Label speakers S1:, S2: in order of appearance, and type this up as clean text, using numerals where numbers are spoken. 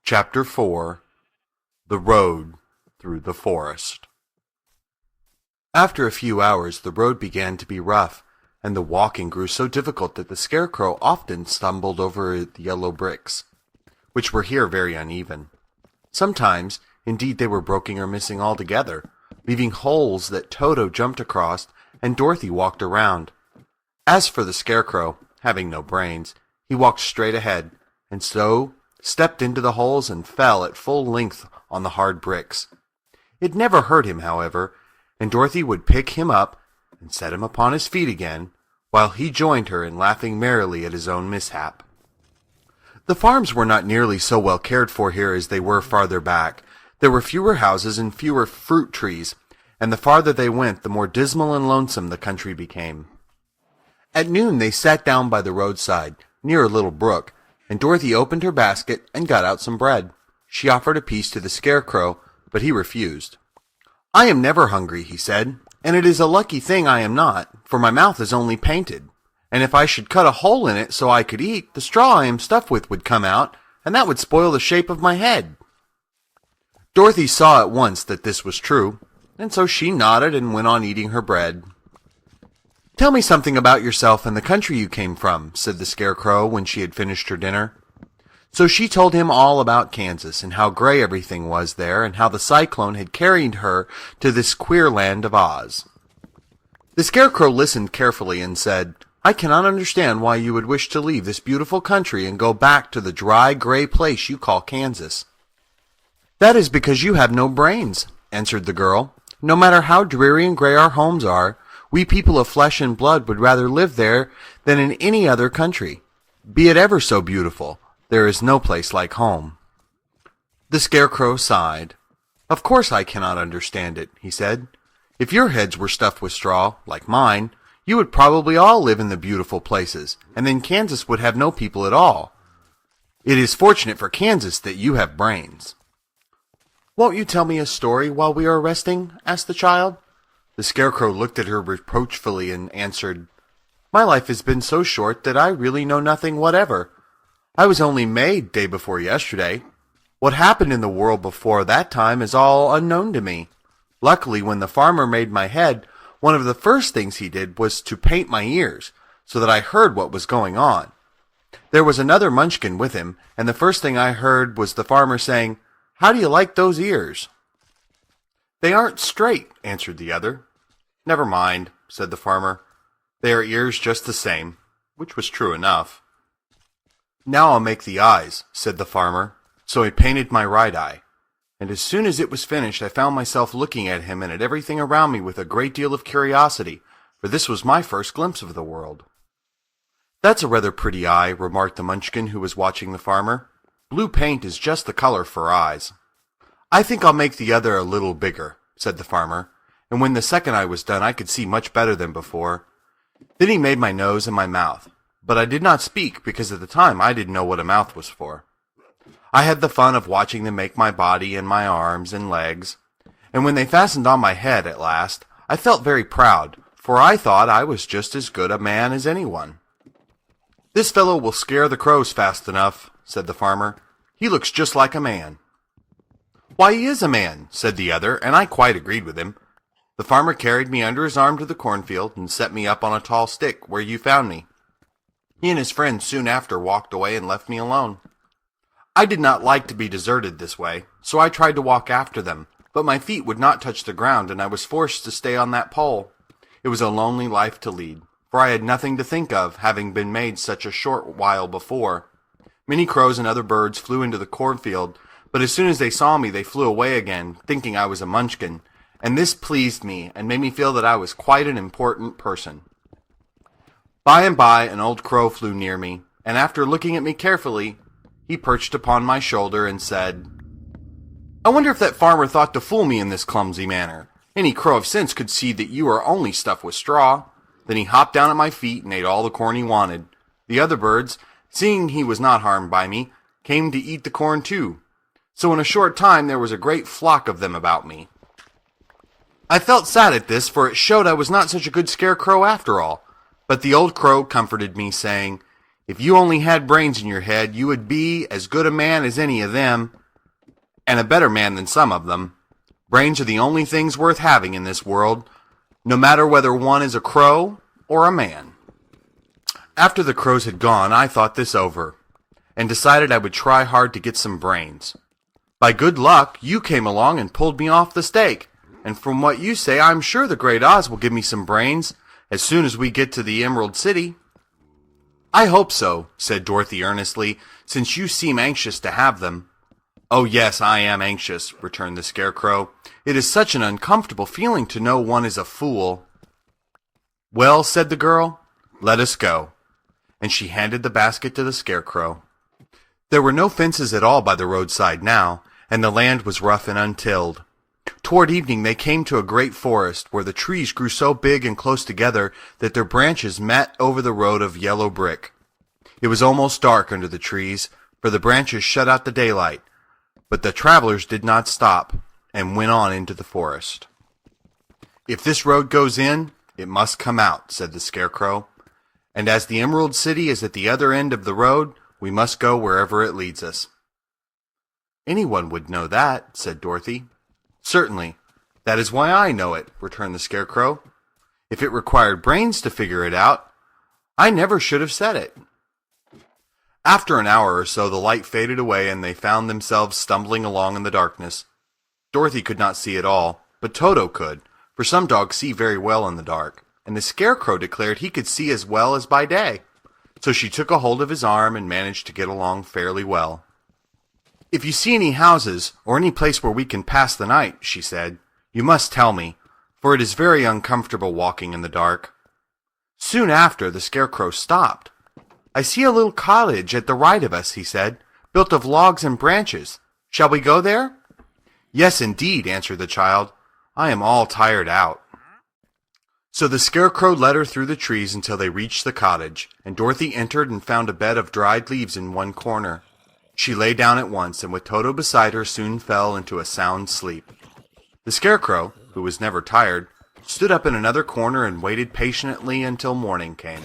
S1: Chapter 4 The Road Through the Forest. After a few hours the road began to be rough, and the walking grew so difficult that the Scarecrow often stumbled over the yellow bricks, which were here very uneven. Sometimes, indeed, they were broken or missing altogether, leaving holes that Toto jumped across and Dorothy walked around. As for the Scarecrow, having no brains, he walked straight ahead, and so stepped into the holes and fell at full length on the hard bricks. It never hurt him, however, and Dorothy would pick him up and set him upon his feet again, while he joined her in laughing merrily at his own mishap. The farms were not nearly so well cared for here as they were farther back. There were fewer houses and fewer fruit trees, and the farther they went, the more dismal and lonesome the country became. At noon they sat down by the roadside, near a little brook, and Dorothy opened her basket and got out some bread. She offered a piece to the Scarecrow, but he refused. "I am never hungry," he said, "and it is a lucky thing I am not, for my mouth is only painted, and if I should cut a hole in it so I could eat, the straw I am stuffed with would come out, and that would spoil the shape of my head." Dorothy saw at once that this was true, and so she nodded and went on eating her bread. "Tell me something about yourself and the country you came from," said the Scarecrow when she had finished her dinner. So she told him all about Kansas, and how gray everything was there, and how the cyclone had carried her to this queer land of Oz. The Scarecrow listened carefully and said, "I cannot understand why you would wish to leave this beautiful country and go back to the dry, gray place you call Kansas." "That is because you have no brains," answered the girl. "No matter how dreary and gray our homes are, we people of flesh and blood would rather live there than in any other country. Be it ever so beautiful, there is no place like home." The Scarecrow sighed. "Of course I cannot understand it," he said. "If your heads were stuffed with straw, like mine, you would probably all live in the beautiful places, and then Kansas would have no people at all. It is fortunate for Kansas that you have brains." "Won't you tell me a story while we are resting?" asked the child. The Scarecrow looked at her reproachfully and answered, "My life has been so short that I really know nothing whatever. I was only made day before yesterday. What happened in the world before that time is all unknown to me. Luckily, when the farmer made my head, one of the first things he did was to paint my ears, so that I heard what was going on. There was another munchkin with him, and the first thing I heard was the farmer saying, 'How do you like those ears?' 'They aren't straight,' answered the other. 'Never mind,' said the farmer. 'They are ears just the same,' which was true enough. 'Now I'll make the eyes,' said the farmer. So he painted my right eye, and as soon as it was finished I found myself looking at him and at everything around me with a great deal of curiosity, for this was my first glimpse of the world." "That's a rather pretty eye," remarked the munchkin who was watching the farmer. "Blue paint is just the color for eyes." "I think I'll make the other a little bigger," said the farmer, and when the second eye was done I could see much better than before. Then he made my nose and my mouth, but I did not speak because at the time I didn't know what a mouth was for. I had the fun of watching them make my body and my arms and legs, and when they fastened on my head at last, I felt very proud, for I thought I was just as good a man as anyone. "This fellow will scare the crows fast enough," said the farmer. "He looks just like a man." "Why, he is a man," said the other, and I quite agreed with him. The farmer carried me under his arm to the cornfield and set me up on a tall stick where you found me. He and his friend soon after walked away and left me alone. I did not like to be deserted this way, so I tried to walk after them, but my feet would not touch the ground and I was forced to stay on that pole. It was a lonely life to lead, for I had nothing to think of, having been made such a short while before. Many crows and other birds flew into the cornfield, but as soon as they saw me they flew away again, thinking I was a munchkin, and this pleased me and made me feel that I was quite an important person. By and by an old crow flew near me, and after looking at me carefully, he perched upon my shoulder and said, "I wonder if that farmer thought to fool me in this clumsy manner. Any crow of sense could see that you are only stuffed with straw." Then he hopped down at my feet and ate all the corn he wanted. The other birds, seeing he was not harmed by me, came to eat the corn too. So in a short time there was a great flock of them about me. I felt sad at this, for it showed I was not such a good scarecrow after all. But the old crow comforted me, saying, If you only had brains in your head, you would be as good a man as any of them, and a better man than some of them. Brains are the only things worth having in this world, no matter whether one is a crow or a man." After the crows had gone, I thought this over, and decided I would try hard to get some brains. By good luck, you came along and pulled me off the stake, and from what you say, I'm sure the Great Oz will give me some brains as soon as we get to the Emerald City. "I hope so," said Dorothy earnestly, "since you seem anxious to have them." "Oh, yes, I am anxious," returned the Scarecrow. "It is such an uncomfortable feeling to know one is a fool." "Well," said the girl, "let us go." And she handed the basket to the Scarecrow. There were no fences at all by the roadside now, and the land was rough and untilled. Toward evening they came to a great forest, where the trees grew so big and close together that their branches met over the road of yellow brick. It was almost dark under the trees, for the branches shut out the daylight, but the travelers did not stop, and went on into the forest. "If this road goes in, it must come out," said the Scarecrow. "And as the Emerald City is at the other end of the road, we must go wherever it leads us." "Anyone would know that," said Dorothy. "Certainly. That is why I know it," returned the Scarecrow. "If it required brains to figure it out, I never should have said it." After an hour or so, the light faded away, and they found themselves stumbling along in the darkness. Dorothy could not see at all, but Toto could, for some dogs see very well in the dark, and the Scarecrow declared he could see as well as by day. So she took a hold of his arm and managed to get along fairly well. "If you see any houses, or any place where we can pass the night," she said, "you must tell me, for it is very uncomfortable walking in the dark." Soon after, the Scarecrow stopped. "I see a little cottage at the right of us," he said, "built of logs and branches. Shall we go there?" "Yes, indeed," answered the child. "I am all tired out." So the Scarecrow led her through the trees until they reached the cottage, and Dorothy entered and found a bed of dried leaves in one corner. She lay down at once, and with Toto beside her soon fell into a sound sleep. The Scarecrow, who was never tired, stood up in another corner and waited patiently until morning came.